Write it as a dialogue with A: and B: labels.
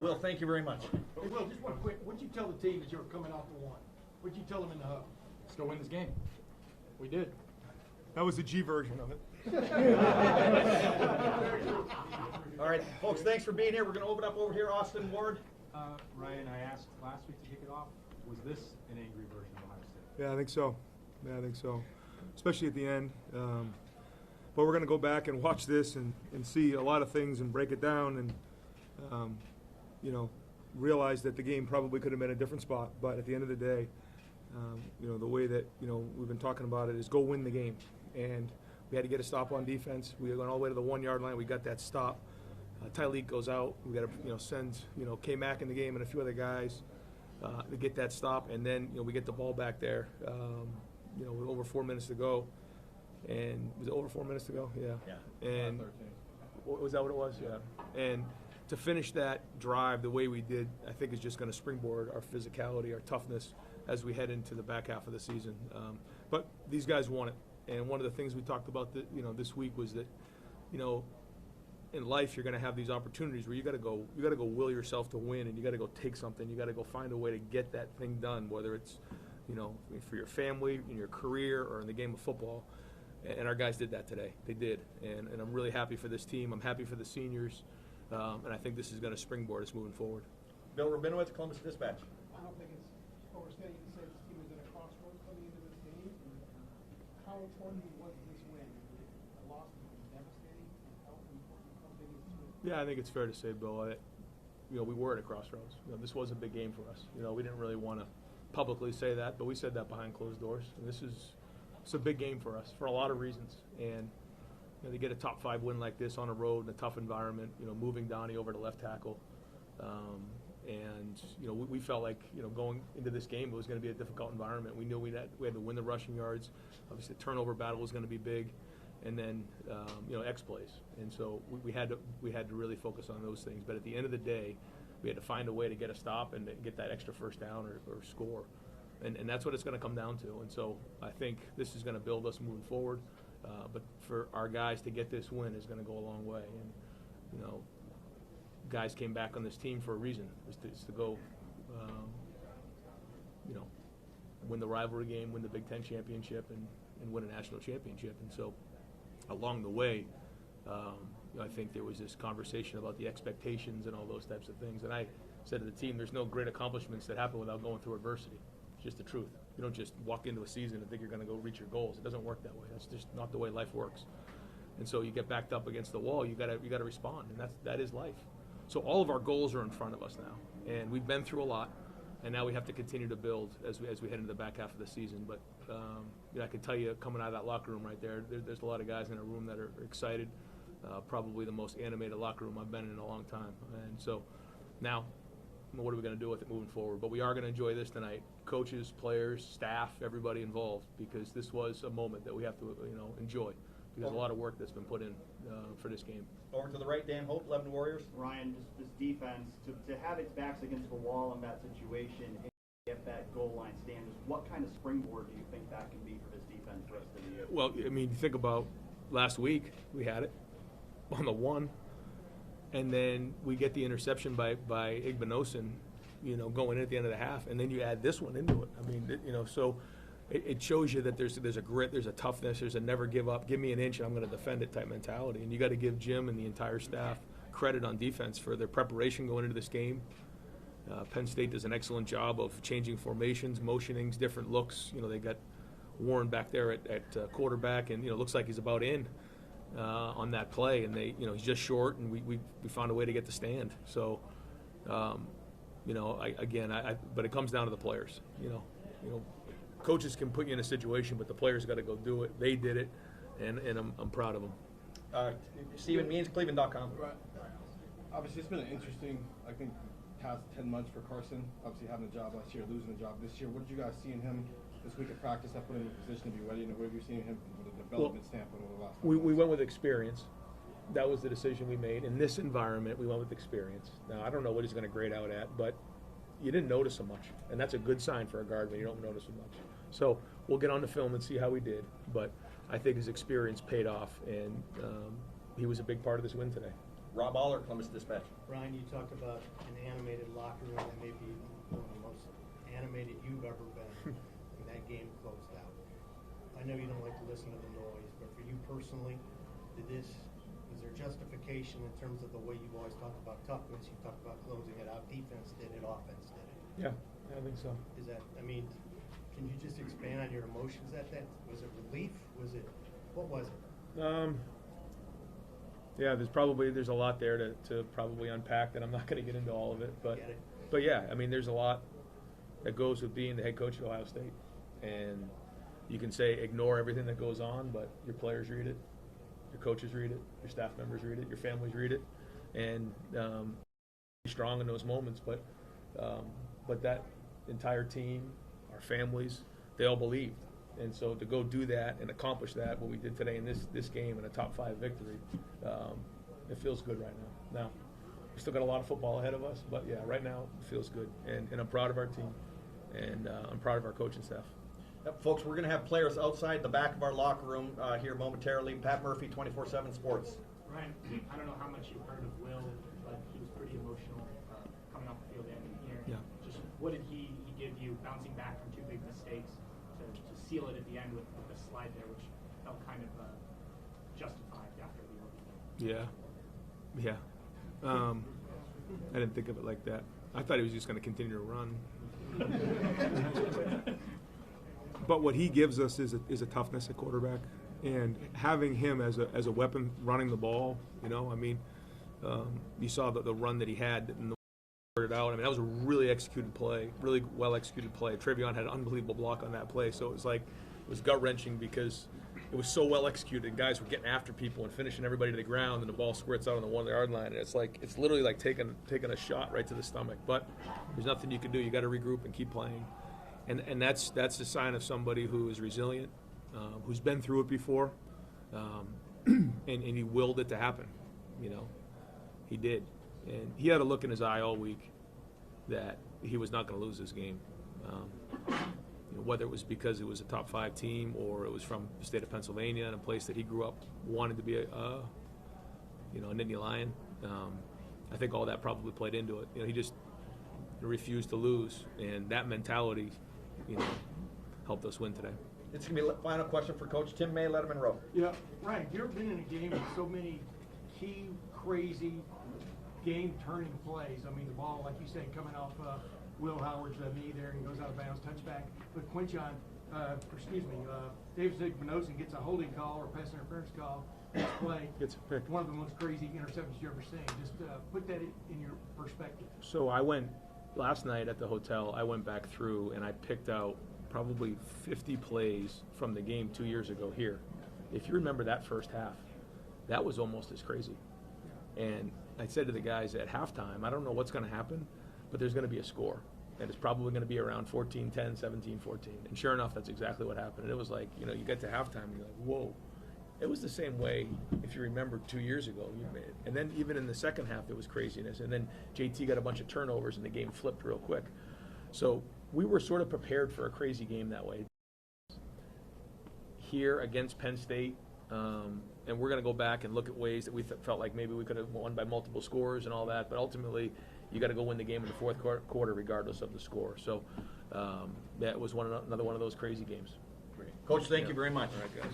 A: Will, thank you very much.
B: Hey, Will, just one quick. What'd you tell the team as you were coming off the one? What'd you tell them in the hub?
C: Let's go win this game. We did. That was the G version of it.
A: All right, folks, thanks for being here. We're going to open up over here. Austin Ward.
D: Ryan, I asked last week to kick it off. Was this an angry version of Ohio State?
C: Yeah, I think so. Especially at the end. But we're going to go back and watch this and see a lot of things and break it down and, realize that the game probably could have been a different spot. But at the end of the day, the way that, we've been talking about it is go win the game. And we had to get a stop on defense. We went all the way to the 1 yard line. We got that stop. Tyleek goes out. We got to, send, K-Mac in the game and a few other guys to get that stop. And then, we get the ball back there, with over 4 minutes to go. And was it over 4 minutes to go? Yeah. And was that what it was? Yeah. And to finish that drive the way we did, I think is just going to springboard our physicality, our toughness as we head into the back half of the season. But these guys want it. And one of the things we talked about, this week was that, in life you're going to have these opportunities where you got to go will yourself to win, and you got to go take something. You got to go find a way to get that thing done, whether it's, for your family, in your career, or in the game of football. And our guys did that today. They did. And I'm really happy for this team. I'm happy for the seniors. And I think this is going to springboard us moving forward.
A: Bill Rabinowitz, Columbus Dispatch.
E: I don't think it's overstating to say this team is at a crossroads coming into this game. How important was this win? A loss was devastating. How important is this win?
C: Yeah, I think it's fair to say, Bill, we were at a crossroads. This was a big game for us. We didn't really want to publicly say that, but we said that behind closed doors. And it's a big game for us for a lot of reasons. And to get a top 5 win like this on a road in a tough environment, moving Donnie over to left tackle. We felt like, going into this game, it was going to be a difficult environment. We knew we had to win the rushing yards. Obviously, the turnover battle was going to be big. And then, X plays. And so we had to really focus on those things. But at the end of the day, we had to find a way to get a stop and get that extra first down or score. And that's what it's going to come down to. And so I think this is going to build us moving forward. But for our guys to get this win is going to go a long way. And, guys came back on this team for a reason. It's to go, win the rivalry game, win the Big Ten championship, and win a national championship. And so along the way, I think there was this conversation about the expectations and all those types of things. And I said to the team, there's no great accomplishments that happen without going through adversity. It's just the truth. You don't just walk into a season and think you're going to go reach your goals. It doesn't work that way. That's just not the way life works. And so you get backed up against the wall. You got to respond, and that is life. So all of our goals are in front of us now, and we've been through a lot, and now we have to continue to build as we head into the back half of the season. But I can tell you, coming out of that locker room right there's a lot of guys in a room that are excited. Probably the most animated locker room I've been in a long time. And so now, what are we going to do with it moving forward? But we are going to enjoy this tonight. Coaches, players, staff, everybody involved, because this was a moment that we have to enjoy. Because a lot of work that's been put in for this game.
A: Over to the right, Dan Hope, Lebanon Warriors.
F: Ryan, just this defense, to have its backs against the wall in that situation and get that goal line stand, just what kind of springboard do you think that can be for this defense the rest of the year?
C: Well, you think about last week, we had it on the 1, and then we get the interception by Igbinosun, going in at the end of the half, and then you add this one into it. So it shows you that there's a grit, there's a toughness, there's a never give up, give me an inch and I'm going to defend it type mentality. And you got to give Jim and the entire staff credit on defense for their preparation going into this game. Penn State does an excellent job of changing formations, motionings, different looks. They got Warren back there at quarterback, and looks like he's about in on that play, and he's just short, and we found a way to get the stand. So, but it comes down to the players. Coaches can put you in a situation, but the players got to go do it. They did it, and I'm proud of them.
A: Stephen Means, Cleveland.com.
G: Right. Obviously, it's been an interesting, I think, past 10 months for Carson. Obviously, having a job last year, losing a job this year. What did you guys see in him this week at practice that put him in a position to be ready? And what have you seen him from a development standpoint over the last couple
C: we went with experience. That was the decision we made. In this environment, we went with experience. Now, I don't know what he's going to grade out at, but you didn't notice him much. And that's a good sign for a guard when you don't notice him much. So we'll get on the film and see how we did. But I think his experience paid off, and he was a big part of this win today.
A: Rob Aller, Columbus Dispatch.
H: Ryan, you talked about an animated locker room that may be one of the most animated you've ever been, and that game closed out. I know you don't like to listen to the noise, but for you personally, is there justification in terms of the way you've always talked about toughness? You talked about closing it out. Defense did it, offense did it.
C: Yeah, I think so.
H: Is that, I mean, can you just expand on your emotions at that? Was it relief? What was it?
C: Yeah, there's a lot there to probably unpack that I'm not going to get into all of it, but yeah, I mean, there's a lot that goes with being the head coach at Ohio State, and you can say ignore everything that goes on, but your players read it, your coaches read it, your staff members read it, your families read it, and be strong in those moments. But that entire team, our families, they all believed. And so to go do that and accomplish that, what we did today in this game in a top 5 victory, it feels good right now. Now, we still got a lot of football ahead of us, but yeah, right now it feels good. And I'm proud of our team, and I'm proud of our coaching staff.
A: Yep, folks, we're going to have players outside the back of our locker room here momentarily. Pat Murphy, 24/7 Sports.
I: Ryan, I don't know how much you've heard of Will, but he was pretty emotional coming off the field ending here.
C: Yeah.
I: Just what did he give you bouncing back from 2 big mistakes to seal it at the end with the slide there, which felt kind of justified after the overtime?
C: Yeah. I didn't think of it like that. I thought he was just going to continue to run. But what he gives us is a toughness at quarterback, and having him as a weapon running the ball. I mean, you saw the run that he had and it out. I mean, that was a really executed play, really well executed play. Trevion had an unbelievable block on that play, so it was gut wrenching because it was so well executed. Guys were getting after people and finishing everybody to the ground, and the ball squirts out on the 1-yard line, and it's literally like taking a shot right to the stomach. But there's nothing you can do. You got to regroup and keep playing, and that's the sign of somebody who is resilient, who's been through it before, and he willed it to happen. He did. And he had a look in his eye all week that he was not going to lose this game. Whether it was because it was a top 5 team or it was from the state of Pennsylvania and a place that he grew up wanting to be a Nittany Lion. I think all that probably played into it. He just refused to lose, and that mentality, helped us win today.
A: It's going to be the final question for Coach Tim May, Letterman Row.
B: Yeah, Ryan, you ever been in a game with so many key, crazy, game-turning plays? I mean, the ball, like you said, coming off Will Howard's knee there and goes out of bounds, touchback. But David Sigmanosin gets a holding call or pass interference call. Next play,
C: Gets a pick.
B: one of the most crazy interceptions you ever seen. Just put that in your perspective.
C: So I went last night at the hotel. I went back through and I picked out probably 50 plays from the game 2 years ago here. If you remember that first half, that was almost as crazy. And I said to the guys at halftime, I don't know what's going to happen, but there's going to be a score. And it's probably going to be around 14-10, 17-14. And sure enough, that's exactly what happened. And it was like, you get to halftime and you're like, whoa. It was the same way, if you remember, 2 years ago. And then even in the second half, there was craziness. And then JT got a bunch of turnovers and the game flipped real quick. So we were sort of prepared for a crazy game that way. Here against Penn State, and we're going to go back and look at ways that we felt like maybe we could have won by multiple scores and all that. But ultimately, you got to go win the game in the fourth quarter regardless of the score. So that was another one of those crazy games.
A: Coach, thank you very much.
C: All right, guys.